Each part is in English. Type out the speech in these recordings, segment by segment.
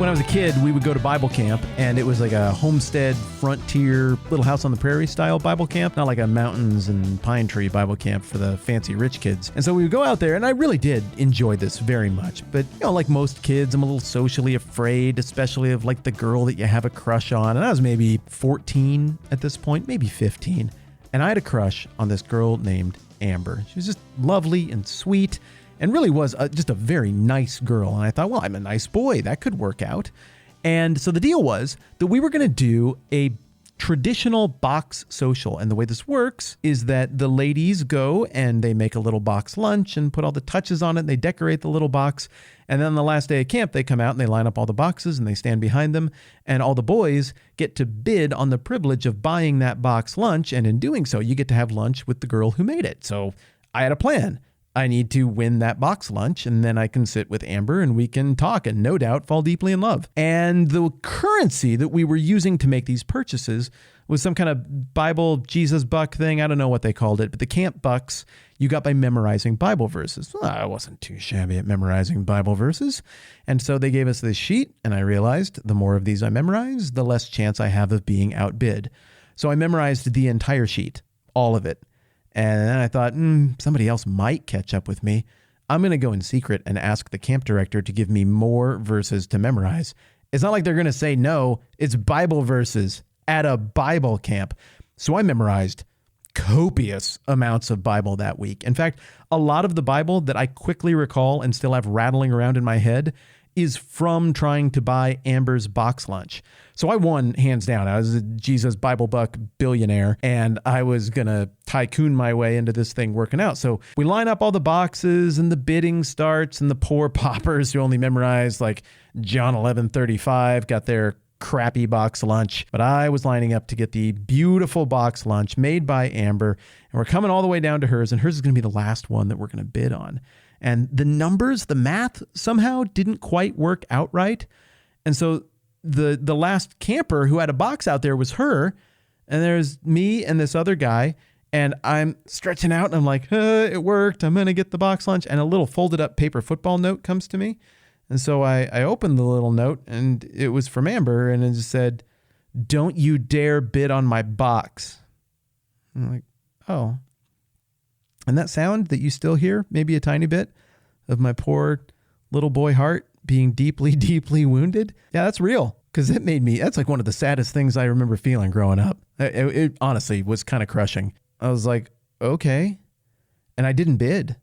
When I was a kid, we would go to Bible camp, and it was like a homestead, frontier, little house on the prairie style Bible camp, not like a mountains and pine tree Bible camp for the fancy rich kids. And so we would go out there, and I really did enjoy this very much. But, like most kids, I'm a little socially afraid, especially of like the girl that you have a crush on. And I was maybe 14 at this point, maybe 15. And I had a crush on this girl named Amber. She was just lovely and sweet, and really was just a very nice girl. And I thought, well, I'm a nice boy. That could work out. And so the deal was that we were going to do a traditional box social. And the way this works is that the ladies go and they make a little box lunch and put all the touches on it. And they decorate the little box. And then on the last day of camp, they come out and they line up all the boxes and they stand behind them. And all the boys get to bid on the privilege of buying that box lunch. And in doing so, you get to have lunch with the girl who made it. So I had a plan. I need to win that box lunch, and then I can sit with Amber and we can talk and no doubt fall deeply in love. And the currency that we were using to make these purchases was some kind of Bible Jesus buck thing. I don't know what they called it, but the camp bucks you got by memorizing Bible verses. Well, I wasn't too shabby at memorizing Bible verses. And so they gave us this sheet, and I realized the more of these I memorize, the less chance I have of being outbid. So I memorized the entire sheet, all of it. And then I thought, somebody else might catch up with me. I'm going to go in secret and ask the camp director to give me more verses to memorize. It's not like they're going to say no. It's Bible verses at a Bible camp. So I memorized copious amounts of Bible that week. In fact, a lot of the Bible that I quickly recall and still have rattling around in my head is from trying to buy Amber's box lunch. So I won hands down. I was a Jesus Bible buck billionaire, and I was going to tycoon my way into this thing working out. So we line up all the boxes, and the bidding starts, and the poor paupers who only memorized like John 11:35 got their crappy box lunch. But I was lining up to get the beautiful box lunch made by Amber, and we're coming all the way down to hers, and hers is going to be the last one that we're going to bid on. And the numbers, the math somehow didn't quite work out right. And so the last camper who had a box out there was her. And there's me and this other guy. And I'm stretching out and I'm like, it worked. I'm going to get the box lunch. And a little folded up paper football note comes to me. And so I opened the little note, and it was from Amber. And it just said, "Don't you dare bid on my box." I'm like, oh. And that sound that you still hear, maybe a tiny bit, of my poor little boy heart being deeply, deeply wounded. Yeah, that's real, because that's like one of the saddest things I remember feeling growing up. It honestly was kind of crushing. I was like, okay. And I didn't bid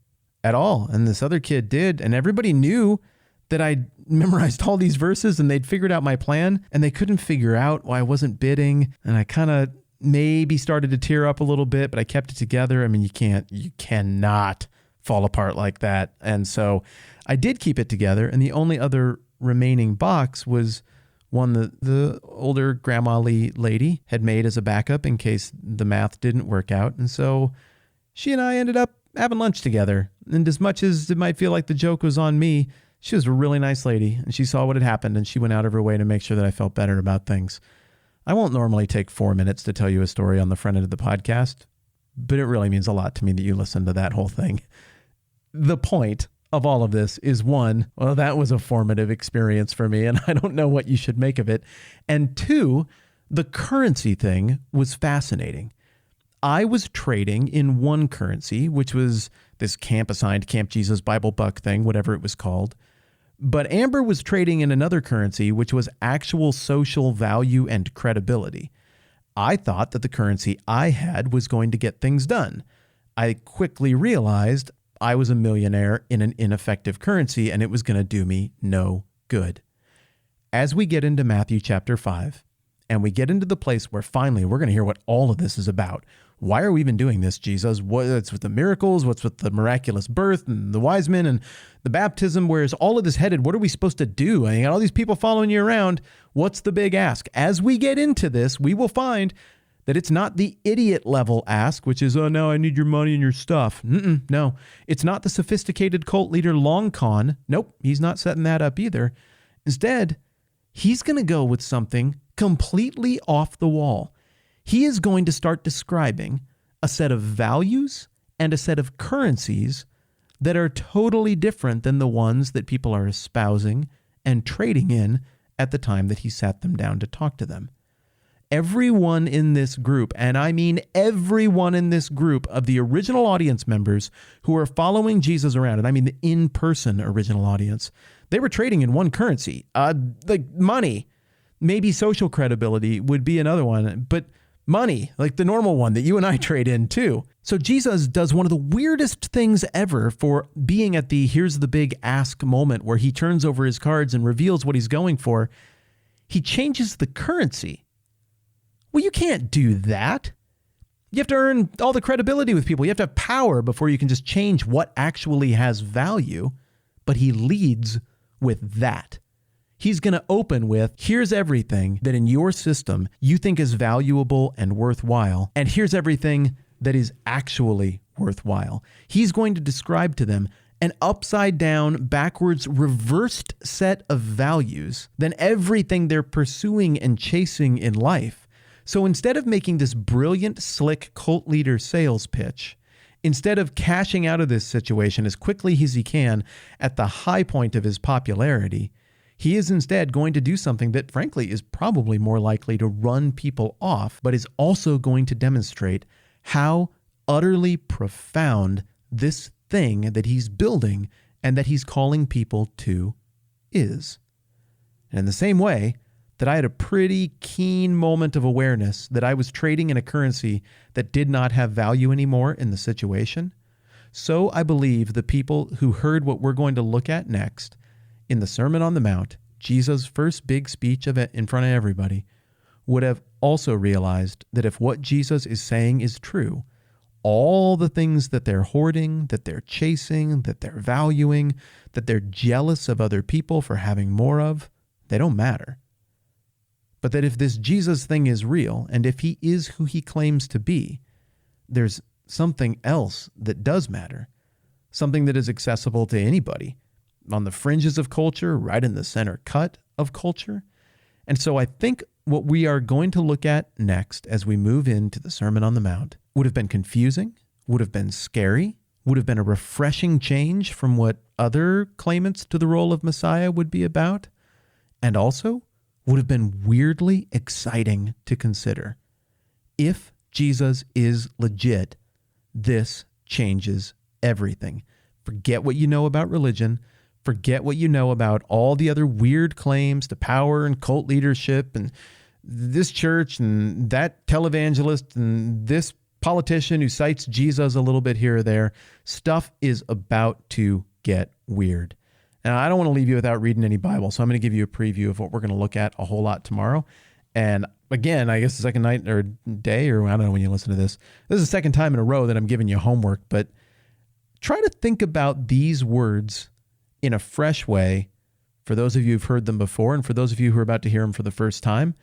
at all. And this other kid did. And everybody knew that I memorized all these verses and they'd figured out my plan, and they couldn't figure out why I wasn't bidding. And I kind of maybe started to tear up a little bit, but I kept it together. I mean, you cannot fall apart like that. And so I did keep it together. And the only other remaining box was one that the older grandma-ly lady had made as a backup in case the math didn't work out. And so she and I ended up having lunch together. And as much as it might feel like the joke was on me, she was a really nice lady, and she saw what had happened, and she went out of her way to make sure that I felt better about things. I won't normally take 4 minutes to tell you a story on the front end of the podcast, but it really means a lot to me that you listen to that whole thing. The point of all of this is, one, well, that was a formative experience for me, and I don't know what you should make of it. And two, the currency thing was fascinating. I was trading in one currency, which was this camp-assigned Camp Jesus Bible Buck thing, whatever it was called. But Amber was trading in another currency, which was actual social value and credibility. I thought that the currency I had was going to get things done. I quickly realized I was a millionaire in an ineffective currency, and it was going to do me no good. As we get into Matthew chapter 5, and we get into the place where finally we're going to hear what all of this is about. Why are we even doing this, Jesus? What's with the miracles? What's with the miraculous birth and the wise men and the baptism? Where is all of this headed? What are we supposed to do? I mean, all these people following you around. What's the big ask? As we get into this, we will find that it's not the idiot level ask, which is, oh, no, I need your money and your stuff. No, it's not the sophisticated cult leader long con. Nope, he's not setting that up either. Instead, he's going to go with something completely off the wall. He is going to start describing a set of values and a set of currencies that are totally different than the ones that people are espousing and trading in at the time that he sat them down to talk to them. Everyone in this group, and I mean everyone in this group of the original audience members who are following Jesus around, and I mean the in-person original audience, they were trading in one currency, like money. Maybe social credibility would be another one, but money, like the normal one that you and I trade in too. So Jesus does one of the weirdest things ever for being at the here's the big ask moment where he turns over his cards and reveals what he's going for. He changes the currency. Well, you can't do that. You have to earn all the credibility with people. You have to have power before you can just change what actually has value. But he leads with that. He's going to open with, here's everything that in your system you think is valuable and worthwhile, and here's everything that is actually worthwhile. He's going to describe to them an upside down, backwards, reversed set of values than everything they're pursuing and chasing in life. So instead of making this brilliant, slick cult leader sales pitch, instead of cashing out of this situation as quickly as he can at the high point of his popularity, he is instead going to do something that, frankly, is probably more likely to run people off, but is also going to demonstrate how utterly profound this thing that he's building and that he's calling people to is. And in the same way that I had a pretty keen moment of awareness that I was trading in a currency that did not have value anymore in the situation, so I believe the people who heard what we're going to look at next in the Sermon on the Mount, Jesus' first big speech of it in front of everybody, would have also realized that if what Jesus is saying is true, all the things that they're hoarding, that they're chasing, that they're valuing, that they're jealous of other people for having more of, they don't matter. But that if this Jesus thing is real, and if he is who he claims to be, there's something else that does matter, something that is accessible to anybody, on the fringes of culture, right in the center cut of culture. And so I think what we are going to look at next as we move into the Sermon on the Mount would have been confusing, would have been scary, would have been a refreshing change from what other claimants to the role of Messiah would be about, and also would have been weirdly exciting to consider. If Jesus is legit, this changes everything. Forget what you know about religion. Forget what you know about all the other weird claims to power and cult leadership and this church and that televangelist and this politician who cites Jesus a little bit here or there. Stuff is about to get weird. Now, I don't want to leave you without reading any Bible, so I'm going to give you a preview of what we're going to look at a whole lot tomorrow. And again, I guess the second night or day, or I don't know when you listen to this. This is the second time in a row that I'm giving you homework, but try to think about these words in a fresh way. For those of you who've heard them before, and for those of you who are about to hear them for the first time,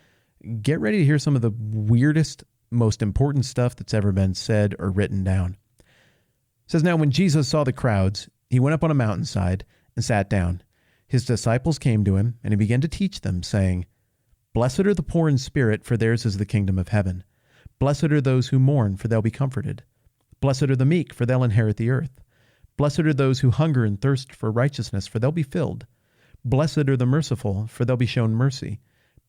get ready to hear some of the weirdest, most important stuff that's ever been said or written down. It says, now when Jesus saw the crowds, he went up on a mountainside and sat down. His disciples came to him, and he began to teach them, saying, blessed are the poor in spirit, for theirs is the kingdom of heaven. Blessed are those who mourn, for they'll be comforted. Blessed are the meek, for they'll inherit the earth. Blessed are those who hunger and thirst for righteousness, for they'll be filled. Blessed are the merciful, for they'll be shown mercy.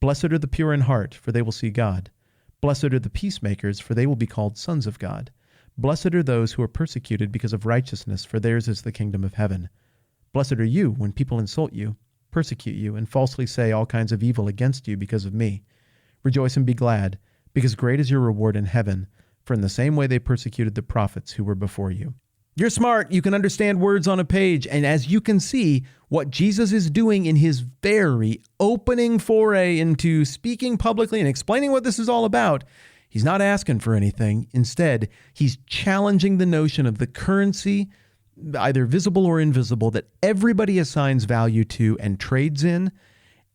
Blessed are the pure in heart, for they will see God. Blessed are the peacemakers, for they will be called sons of God. Blessed are those who are persecuted because of righteousness, for theirs is the kingdom of heaven. Blessed are you when people insult you, persecute you, and falsely say all kinds of evil against you because of me. Rejoice and be glad, because great is your reward in heaven, for in the same way they persecuted the prophets who were before you. You're smart. You can understand words on a page. And as you can see, what Jesus is doing in his very opening foray into speaking publicly and explaining what this is all about, he's not asking for anything. Instead, he's challenging the notion of the currency, either visible or invisible, that everybody assigns value to and trades in,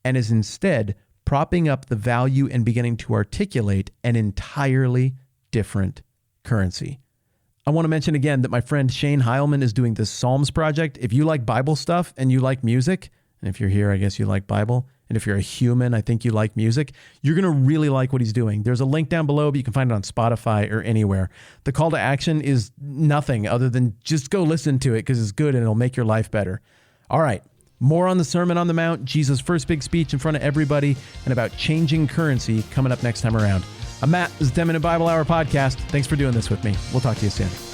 and is instead propping up the value and beginning to articulate an entirely different currency. I want to mention again that my friend Shane Heilman is doing this Psalms project. If you like Bible stuff and you like music, and if you're here, I guess you like Bible, and if you're a human, I think you like music, you're going to really like what he's doing. There's a link down below, but you can find it on Spotify or anywhere. The call to action is nothing other than just go listen to it because it's good and it'll make your life better. All right, More on the Sermon on the Mount, Jesus' first big speech in front of everybody, and about changing currency coming up next time around. I'm Matt. This is 10 Minute Bible Hour Podcast. Thanks for doing this with me. We'll talk to you soon.